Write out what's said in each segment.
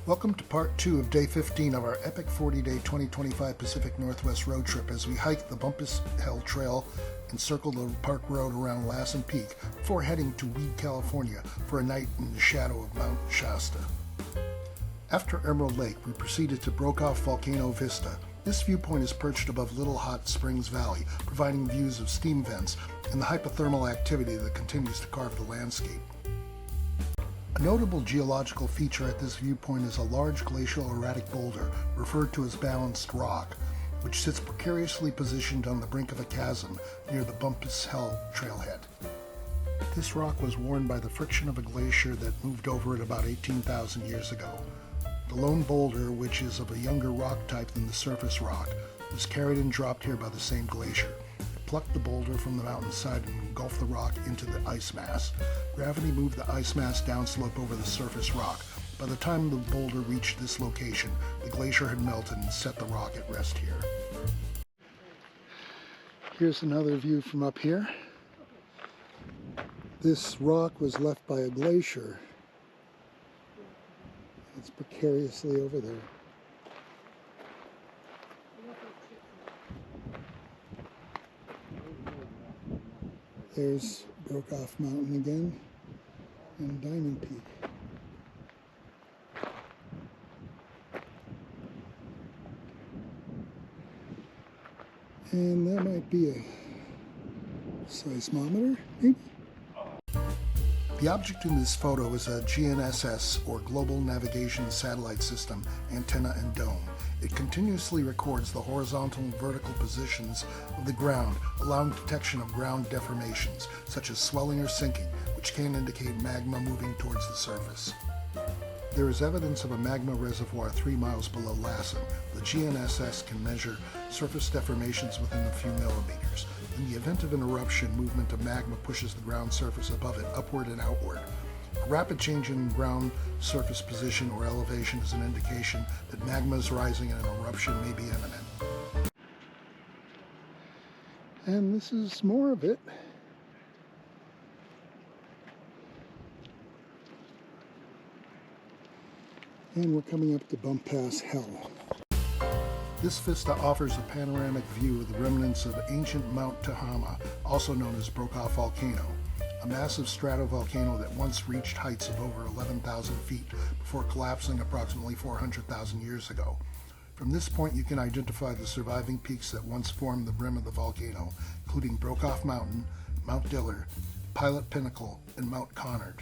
Welcome to part 2 of day 15 of our epic 40-day 2025 Pacific Northwest road trip as we hike the Bumpass Hill Trail and circle the park road around Lassen Peak before heading to Weed, California for a night in the shadow of Mount Shasta. After Emerald Lake, we proceeded to Brokaw Volcano Vista. This viewpoint is perched above Little Hot Springs Valley, providing views of steam vents and the hypothermal activity that continues to carve the landscape. A notable geological feature at this viewpoint is a large glacial erratic boulder, referred to as balanced rock, which sits precariously positioned on the brink of a chasm near the Bumpass Hill trailhead. This rock was worn by the friction of a glacier that moved over it about 18,000 years ago. The lone boulder, which is of a younger rock type than the surface rock, was carried and dropped here by the same glacier. It plucked the boulder from the mountainside and engulfed the rock into the ice mass. Gravity moved the ice mass downslope over the surface rock. By the time the boulder reached this location, the glacier had melted and set the rock at rest here. Here's another view from up here. This rock was left by a glacier. It's precariously over there. There's Brokaw Mountain again and Diamond Peak. And that might be a seismometer, maybe? The object in this photo is a GNSS, or Global Navigation Satellite System, antenna and dome. It continuously records the horizontal and vertical positions of the ground, allowing detection of ground deformations, such as swelling or sinking, which can indicate magma moving towards the surface. There is evidence of a magma reservoir 3 miles below Lassen. The GNSS can measure surface deformations within a few millimeters. In the event of an eruption, movement of magma pushes the ground surface above it upward and outward. A rapid change in ground surface position or elevation is an indication that magma is rising and an eruption may be imminent. And this is more of it. And we're coming up to Bumpass Hill. This vista offers a panoramic view of the remnants of ancient Mount Tehama, also known as Brokaw Volcano, a massive stratovolcano that once reached heights of over 11,000 feet before collapsing approximately 400,000 years ago. From this point you can identify the surviving peaks that once formed the rim of the volcano, including Brokaw Mountain, Mount Diller, Pilot Pinnacle, and Mount Conard.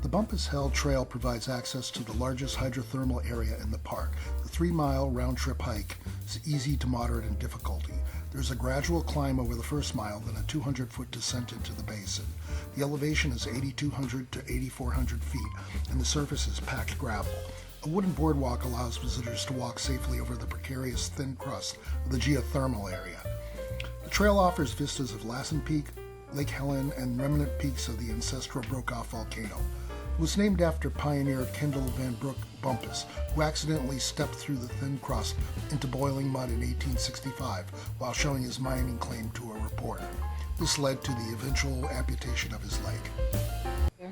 The Bumpass Hill Trail provides access to the largest hydrothermal area in the park. The 3-mile round-trip hike is easy to moderate in difficulty. There's a gradual climb over the first mile, then a 200-foot descent into the basin. The elevation is 8,200 to 8,400 feet, and the surface is packed gravel. A wooden boardwalk allows visitors to walk safely over the precarious thin crust of the geothermal area. The trail offers vistas of Lassen Peak, Lake Helen, and remnant peaks of the ancestral Brokaw Volcano. It was named after pioneer Kendall Van Brook Bumpass, who accidentally stepped through the thin crust into boiling mud in 1865 while showing his mining claim to a reporter. This led to the eventual amputation of his leg. Yeah.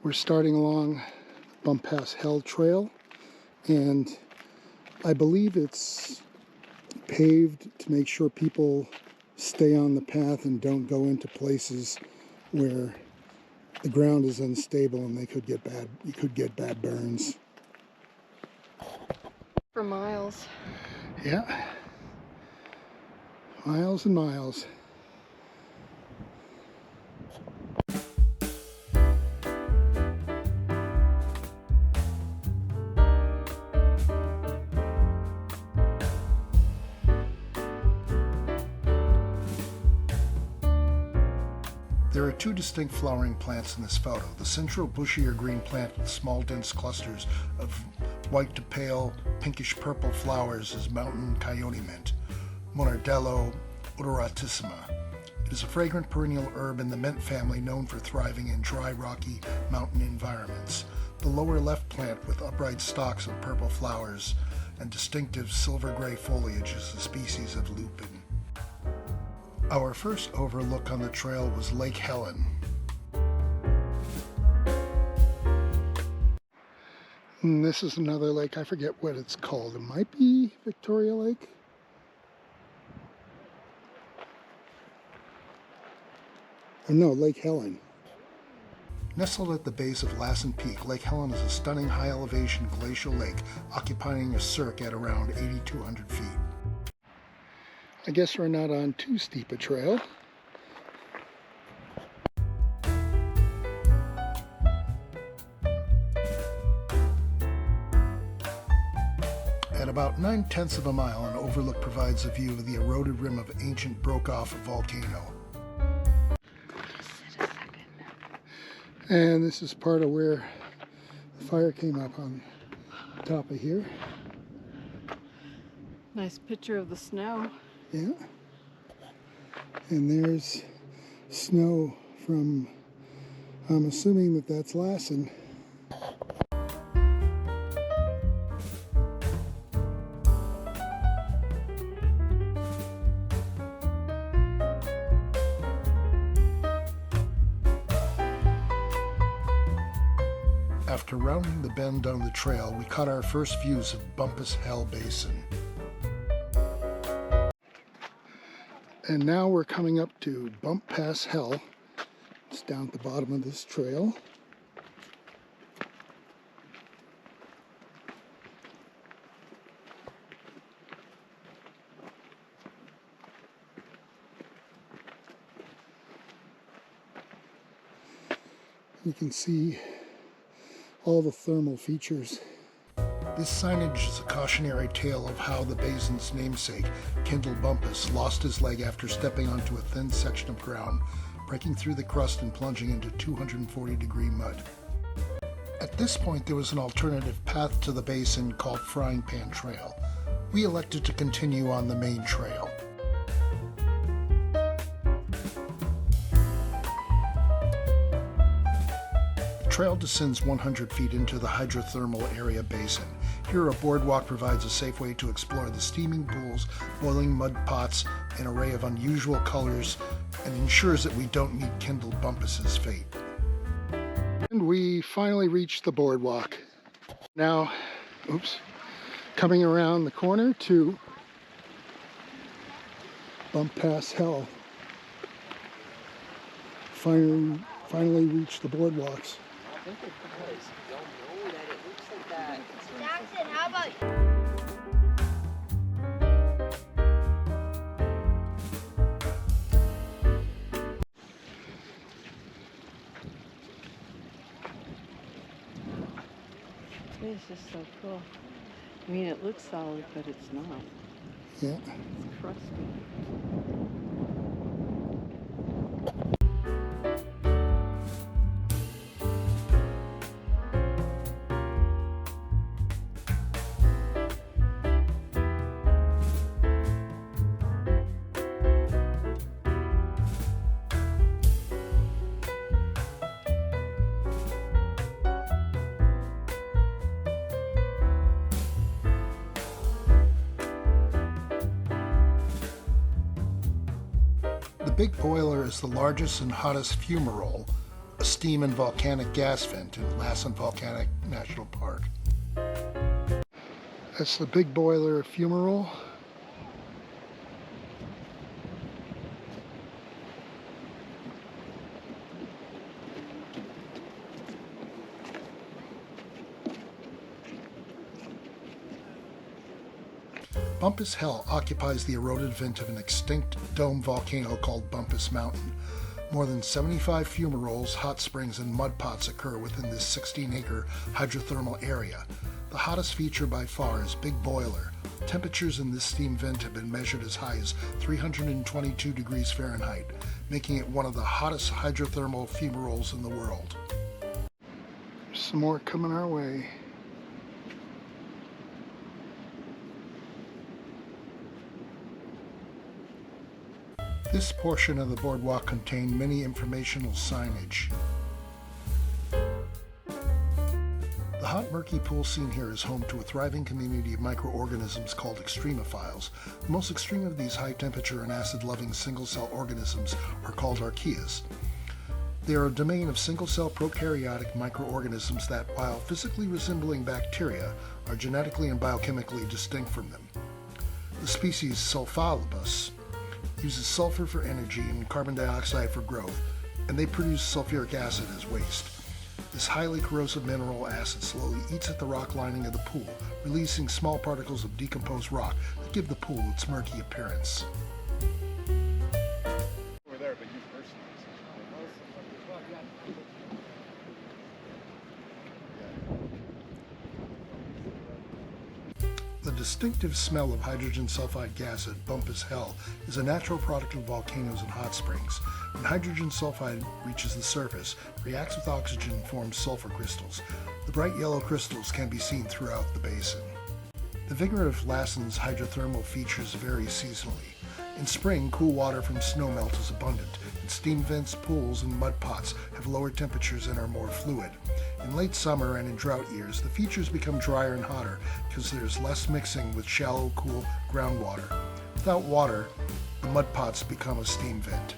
We're starting along Bumpass Hill Trail, and I believe it's paved to make sure people stay on the path and don't go into places where the ground is unstable and you could get bad burns. For miles. Yeah. Miles and miles. There are 2 distinct flowering plants in this photo. The central bushier green plant with small dense clusters of white to pale pinkish purple flowers is mountain coyote mint, Monardello odoratissima. It is a fragrant perennial herb in the mint family known for thriving in dry, rocky mountain environments. The lower left plant with upright stalks of purple flowers and distinctive silver-gray foliage is a species of lupin. Our first overlook on the trail was Lake Helen. And this is another lake. I forget what it's called. It might be Victoria Lake. Or no, Lake Helen. Nestled at the base of Lassen Peak, Lake Helen is a stunning high-elevation glacial lake occupying a cirque at around 8,200 feet. I guess we're not on too steep a trail. At about 9/10 of a mile, an overlook provides a view of the eroded rim of ancient broke-off volcano. And this is part of where the fire came up on top of here. Nice picture of the snow. Yeah. And there's snow from, I'm assuming that that's Lassen. After rounding the bend down the trail, we caught our first views of Bumpass Hell Basin. And now we're coming up to Bumpass Hell. It's down at the bottom of this trail. You can see all the thermal features. This signage is a cautionary tale of how the basin's namesake, Kendall Bumpass, lost his leg after stepping onto a thin section of ground, breaking through the crust and plunging into 240-degree mud. At this point, there was an alternative path to the basin called Frying Pan Trail. We elected to continue on the main trail. The trail descends 100 feet into the hydrothermal area basin. Here, a boardwalk provides a safe way to explore the steaming pools, boiling mud pots, an array of unusual colors, and ensures that we don't meet Kendall Bumpass's fate. And we finally reached the boardwalk. Now, coming around the corner to Bumpass Hell. Finally reached the boardwalks. I think it does. Don't know that it looks like that. Jackson, how about you? This is so cool. I mean, it looks solid, but it's not. Yeah. It's crusty. The big boiler is the largest and hottest fumarole, a steam and volcanic gas vent in Lassen Volcanic National Park. That's the big boiler fumarole. Bumpass Hell occupies the eroded vent of an extinct dome volcano called Bumpass Mountain. More than 75 fumaroles, hot springs, and mud pots occur within this 16-acre hydrothermal area. The hottest feature by far is Big Boiler. Temperatures in this steam vent have been measured as high as 322 degrees Fahrenheit, making it one of the hottest hydrothermal fumaroles in the world. Some more coming our way. This portion of the boardwalk contained many informational signage. The hot, murky pool scene here is home to a thriving community of microorganisms called extremophiles. The most extreme of these high-temperature and acid-loving single-cell organisms are called archaeas. They are a domain of single-cell prokaryotic microorganisms that, while physically resembling bacteria, are genetically and biochemically distinct from them. The species Sulfolobus uses sulfur for energy and carbon dioxide for growth, and they produce sulfuric acid as waste. This highly corrosive mineral acid slowly eats at the rock lining of the pool, releasing small particles of decomposed rock that give the pool its murky appearance. Over there, but you personally. The distinctive smell of hydrogen sulfide gas at Bumpass Hell is a natural product of volcanoes and hot springs. When hydrogen sulfide reaches the surface, it reacts with oxygen and forms sulfur crystals. The bright yellow crystals can be seen throughout the basin. The vigor of Lassen's hydrothermal features vary seasonally. In spring, cool water from snowmelt is abundant, and steam vents, pools, and mud pots have lower temperatures and are more fluid. In late summer and in drought years, the features become drier and hotter because there's less mixing with shallow, cool groundwater. Without water, the mud pots become a steam vent.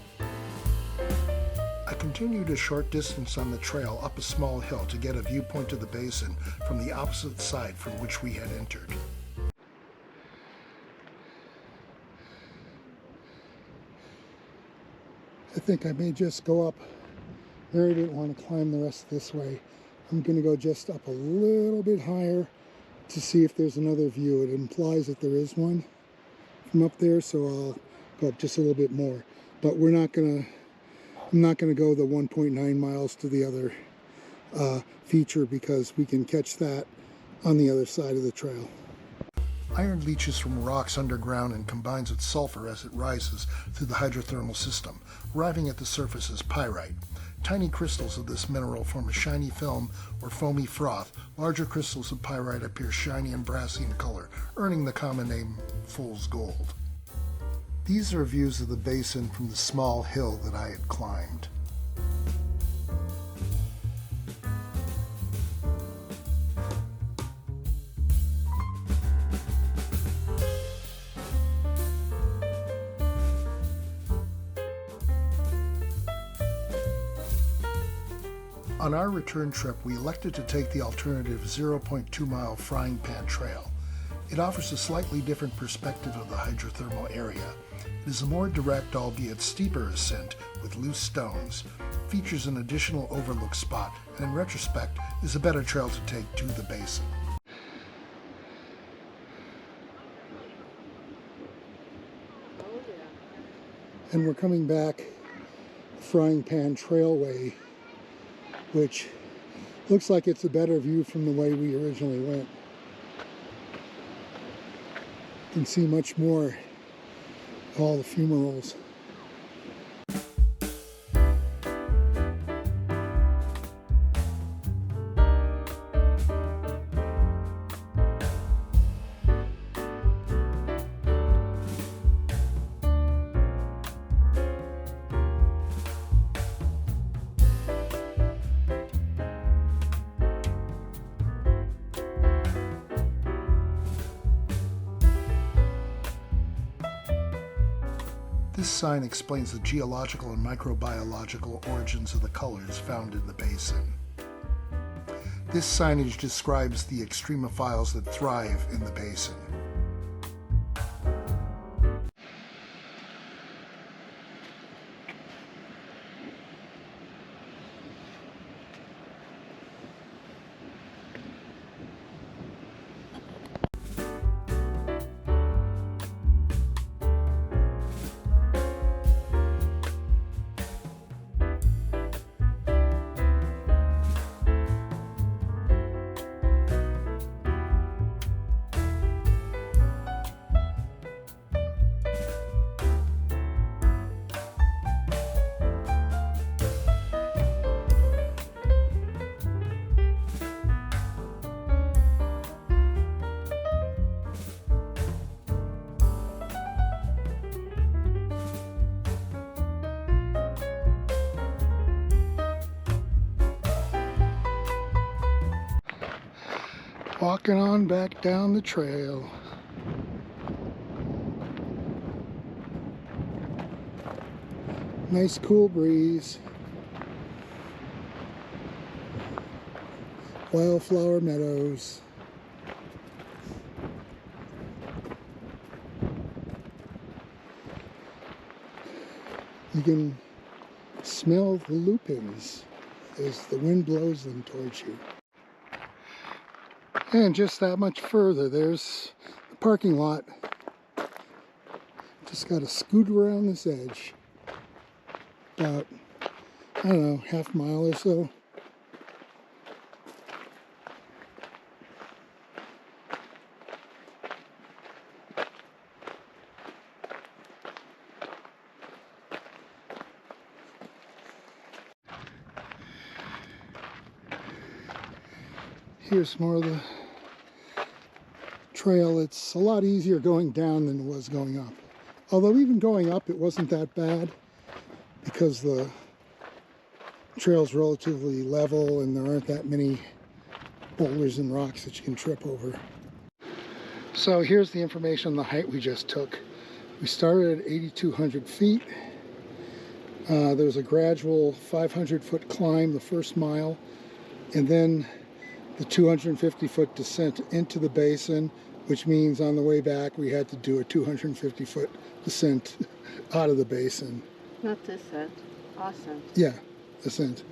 I continued a short distance on the trail up a small hill to get a viewpoint of the basin from the opposite side from which we had entered. I think I may just go up. Mary didn't want to climb the rest of this way. I'm going to go just up a little bit higher to see if there's another view. It implies that there is one from up there, so I'll go up just a little bit more. But I'm not going to go the 1.9 miles to the other feature because we can catch that on the other side of the trail. Iron leaches from rocks underground and combines with sulfur as it rises through the hydrothermal system, arriving at the surface as pyrite. Tiny crystals of this mineral form a shiny film or foamy froth. Larger crystals of pyrite appear shiny and brassy in color, earning the common name fool's gold. These are views of the basin from the small hill that I had climbed. On our return trip, we elected to take the alternative 0.2 mile frying pan trail. It offers a slightly different perspective of the hydrothermal area. It is a more direct, albeit steeper ascent with loose stones, features an additional overlook spot, and in retrospect is a better trail to take to the basin. And we're coming back Frying Pan Trailway, which looks like it's a better view from the way we originally went. You can see much more of all the fumaroles. This sign explains the geological and microbiological origins of the colors found in the basin. This signage describes the extremophiles that thrive in the basin. Walking on back down the trail. Nice cool breeze. Wildflower meadows. You can smell the lupins as the wind blows them towards you. And just that much further, there's the parking lot. Just got to scoot around this edge. About, I don't know, half mile or so. Here's more of the trail. It's a lot easier going down than it was going up. Although even going up, it wasn't that bad because the trail's relatively level and there aren't that many boulders and rocks that you can trip over. So here's the information on the height we just took. We started at 8,200 feet. There's a gradual 500-foot climb the first mile, and then the 250-foot descent into the basin, which means on the way back we had to do a 250-foot descent out of the basin. Not descent, ascent. Yeah, descent.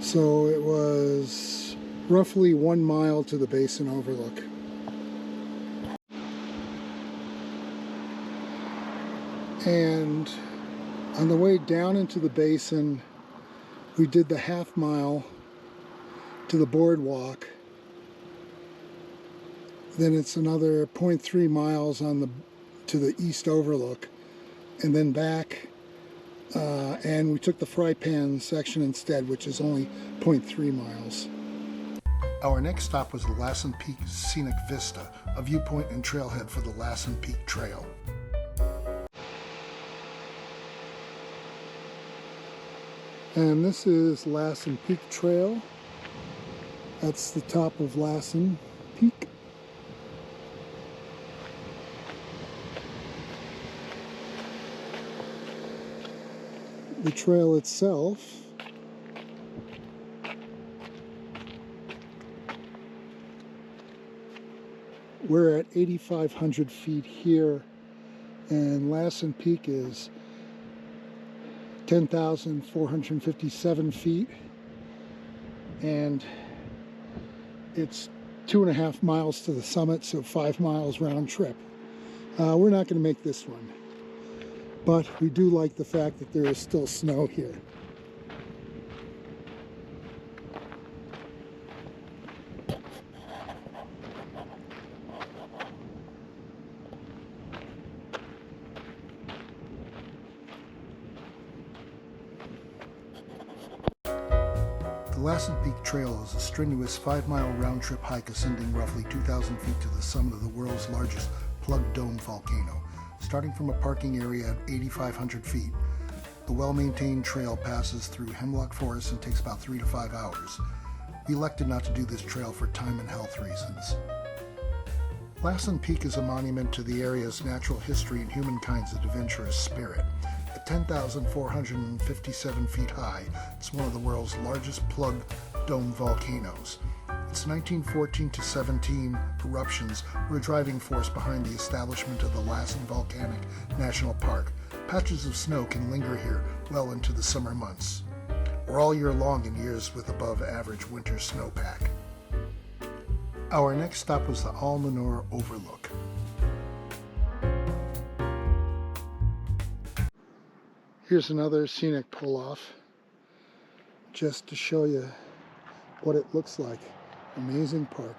So it was roughly 1 mile to the basin overlook. And on the way down into the basin, we did the half mile to the boardwalk. Then it's another 0.3 miles on to the east overlook, and then back. And we took the fry pan section instead, which is only 0.3 miles. Our next stop was the Lassen Peak Scenic Vista, a viewpoint and trailhead for the Lassen Peak Trail. And this is Lassen Peak Trail. That's the top of Lassen Peak. The trail itself we're at 8,500 feet here, and Lassen Peak is 10,457 feet, and it's 2.5 miles to the summit, so 5 miles round trip. We're not going to make this one, but we do like the fact that there is still snow here. The Lassen Peak Trail is a strenuous 5-mile round-trip hike ascending roughly 2,000 feet to the summit of the world's largest plug dome volcano. Starting from a parking area at 8,500 feet, the well-maintained trail passes through hemlock forest and takes about 3 to 5 hours. We elected not to do this trail for time and health reasons. Lassen Peak is a monument to the area's natural history and humankind's adventurous spirit. At 10,457 feet high, it's one of the world's largest plug dome volcanoes. Its 1914 to 17 eruptions were a driving force behind the establishment of the Lassen Volcanic National Park. Patches of snow can linger here well into the summer months, or all year long in years with above average winter snowpack. Our next stop was the Almanor Overlook. Here's another scenic pull-off, just to show you what it looks like. Amazing park.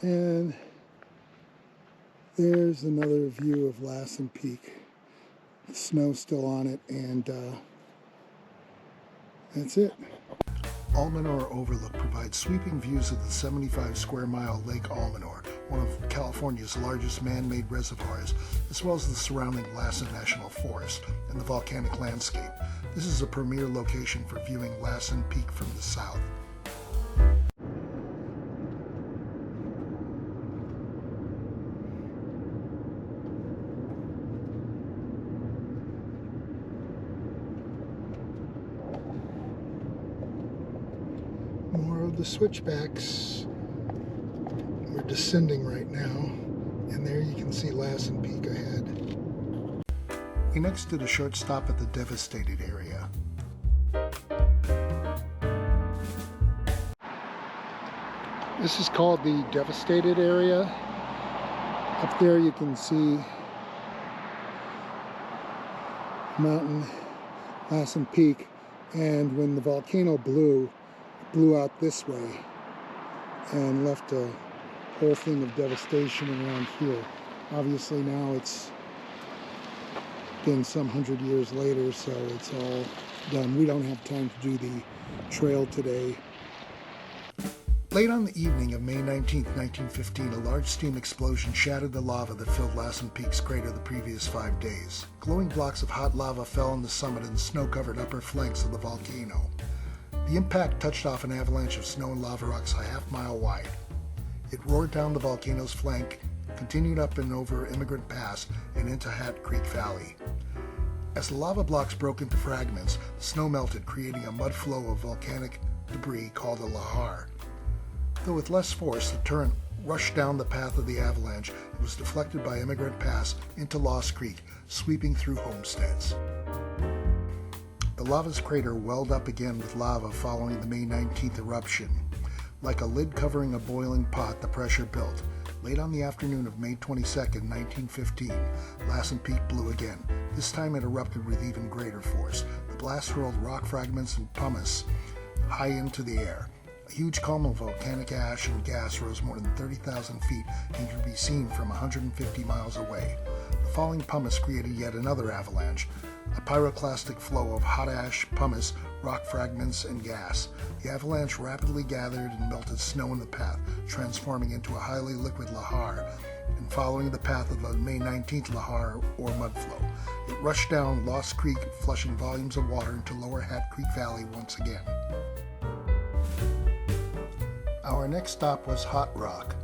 And there's another view of Lassen Peak. The snow's still on it, and that's it. Almanor Overlook provides sweeping views of the 75 square mile Lake Almanor, one of California's largest man-made reservoirs, as well as the surrounding Lassen National Forest and the volcanic landscape. This is a premier location for viewing Lassen Peak from the south. of the switchbacks. We're descending right now, and there you can see Lassen Peak ahead. We next did a short stop at the devastated area. This is called the devastated area. Up there you can see mountain Lassen Peak, and when the volcano blew, it blew out this way and left a whole thing of devastation around here. Obviously now it's been some 100 years later, so it's all done. We don't have time to do the trail today. Late on the evening of May 19, 1915, a large steam explosion shattered the lava that filled Lassen Peak's crater the previous 5 days. Glowing blocks of hot lava fell on the summit and snow-covered upper flanks of the volcano. The impact touched off an avalanche of snow and lava rocks a half-mile wide. It roared down the volcano's flank, continued up and over Immigrant Pass and into Hat Creek Valley. As the lava blocks broke into fragments, the snow melted, creating a mud flow of volcanic debris called a lahar. Though with less force, the torrent rushed down the path of the avalanche and was deflected by Immigrant Pass into Lost Creek, sweeping through homesteads. The lava's crater welled up again with lava following the May 19th eruption. Like a lid covering a boiling pot, the pressure built. Late on the afternoon of May 22, 1915, Lassen Peak blew again. This time it erupted with even greater force. The blast hurled rock fragments and pumice high into the air. A huge column of volcanic ash and gas rose more than 30,000 feet and could be seen from 150 miles away. The falling pumice created yet another avalanche, a pyroclastic flow of hot ash, pumice, rock fragments, and gas. The avalanche rapidly gathered and melted snow in the path, transforming into a highly liquid lahar, and following the path of the May 19th lahar or mudflow. It rushed down Lost Creek, flushing volumes of water into lower Hat Creek Valley once again. Our next stop was Hot Rock.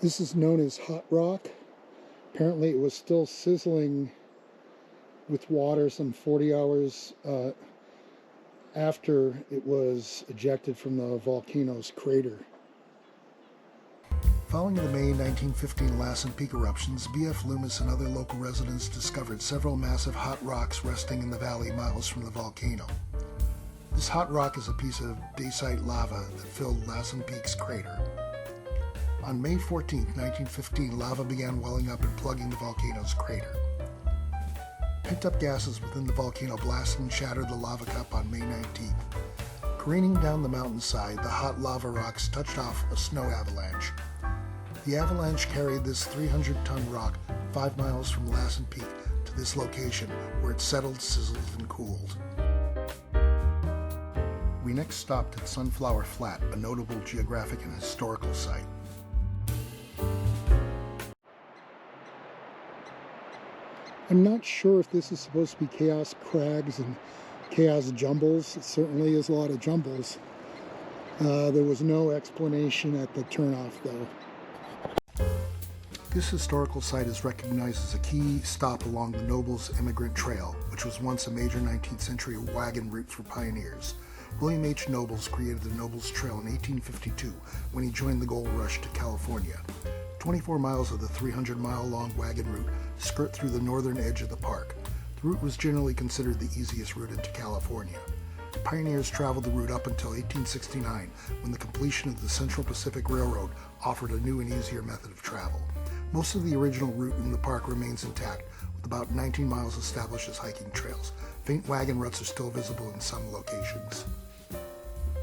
This is known as Hot Rock. Apparently it was still sizzling with water some 40 hours after it was ejected from the volcano's crater. Following the May 1915 Lassen Peak eruptions, B.F. Loomis and other local residents discovered several massive hot rocks resting in the valley miles from the volcano. This hot rock is a piece of dacite lava that filled Lassen Peak's crater. On May 14, 1915, lava began welling up and plugging the volcano's crater. Pent-up gases within the volcano blasted and shattered the lava cup on May 19th. Careening down the mountainside, the hot lava rocks touched off a snow avalanche. The avalanche carried this 300-ton rock 5 miles from Lassen Peak to this location, where it settled, sizzled, and cooled. We next stopped at Sunflower Flat, a notable geographic and historical site. I'm not sure if this is supposed to be Chaos Crags and Chaos Jumbles. It certainly is a lot of jumbles. There was no explanation at the turnoff, though. This historical site is recognized as a key stop along the Nobles Immigrant Trail, which was once a major 19th century wagon route for pioneers. William H. Nobles created the Nobles Trail in 1852 when he joined the gold rush to California. 24 miles of the 300-mile-long wagon route skirt through the northern edge of the park. The route was generally considered the easiest route into California. Pioneers traveled the route up until 1869, when the completion of the Central Pacific Railroad offered a new and easier method of travel. Most of the original route in the park remains intact, with about 19 miles established as hiking trails. Faint wagon ruts are still visible in some locations.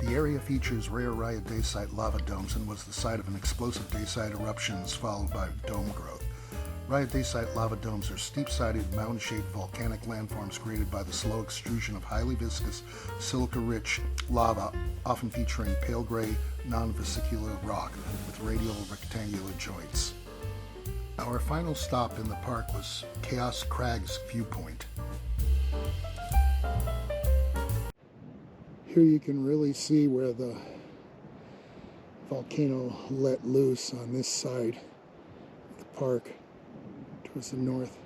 The area features rare rhyodacite lava domes and was the site of an explosive dacite eruptions followed by dome growth. Rhyodacite lava domes are steep-sided, mound-shaped volcanic landforms created by the slow extrusion of highly viscous, silica-rich lava, often featuring pale gray, non-vesicular rock with radial rectangular joints. Our final stop in the park was Chaos Crags Viewpoint. Here you can really see where the volcano let loose on this side of the park towards the north.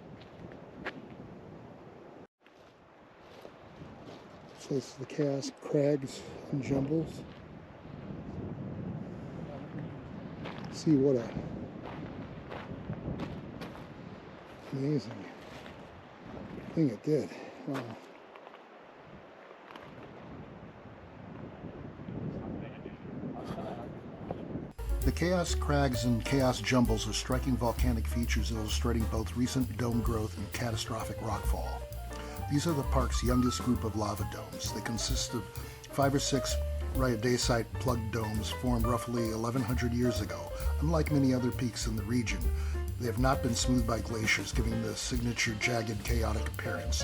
So this is the Chaos Crags and Jumbles. See what a amazing thing it did. Wow. The Chaos Crags and Chaos Jumbles are striking volcanic features illustrating both recent dome growth and catastrophic rockfall. These are the park's youngest group of lava domes. They consist of 5 or 6 rhyodacite plugged domes formed roughly 1100 years ago. Unlike many other peaks in the region, they have not been smoothed by glaciers, giving the signature jagged, chaotic appearance.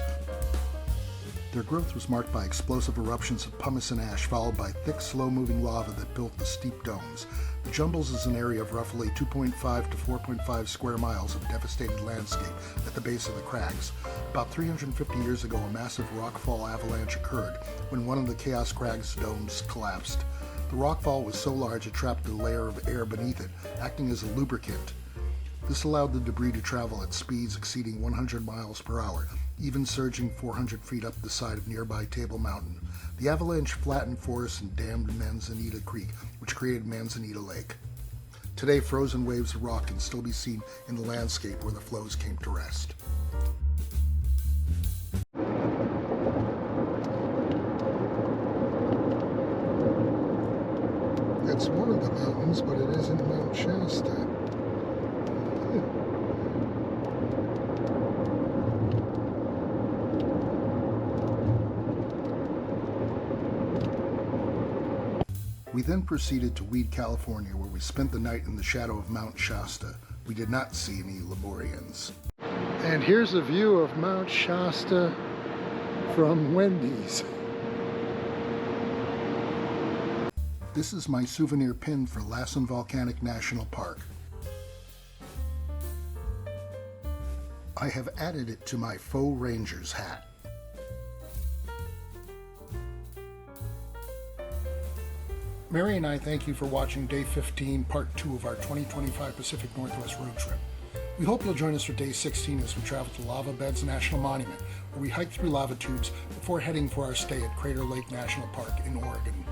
Their growth was marked by explosive eruptions of pumice and ash, followed by thick, slow-moving lava that built the steep domes. The Jumbles is an area of roughly 2.5 to 4.5 square miles of devastated landscape at the base of the crags. About 350 years ago, a massive rockfall avalanche occurred when one of the Chaos Crags domes collapsed. The rockfall was so large it trapped a layer of air beneath it, acting as a lubricant. This allowed the debris to travel at speeds exceeding 100 miles per hour, even surging 400 feet up the side of nearby Table Mountain. The avalanche flattened forests and dammed Manzanita Creek, which created Manzanita Lake. Today, frozen waves of rock can still be seen in the landscape where the flows came to rest. It's one of the mountains, but it isn't Mount Shasta. We then proceeded to Weed, California, where we spent the night in the shadow of Mount Shasta. We did not see any Lemurians. And here's a view of Mount Shasta from Wendy's. This is my souvenir pin for Lassen Volcanic National Park. I have added it to my faux Rangers hat. Mary and I thank you for watching Day 15, Part 2 of our 2025 Pacific Northwest road trip. We hope you'll join us for Day 16 as we travel to Lava Beds National Monument, where we hike through lava tubes before heading for our stay at Crater Lake National Park in Oregon.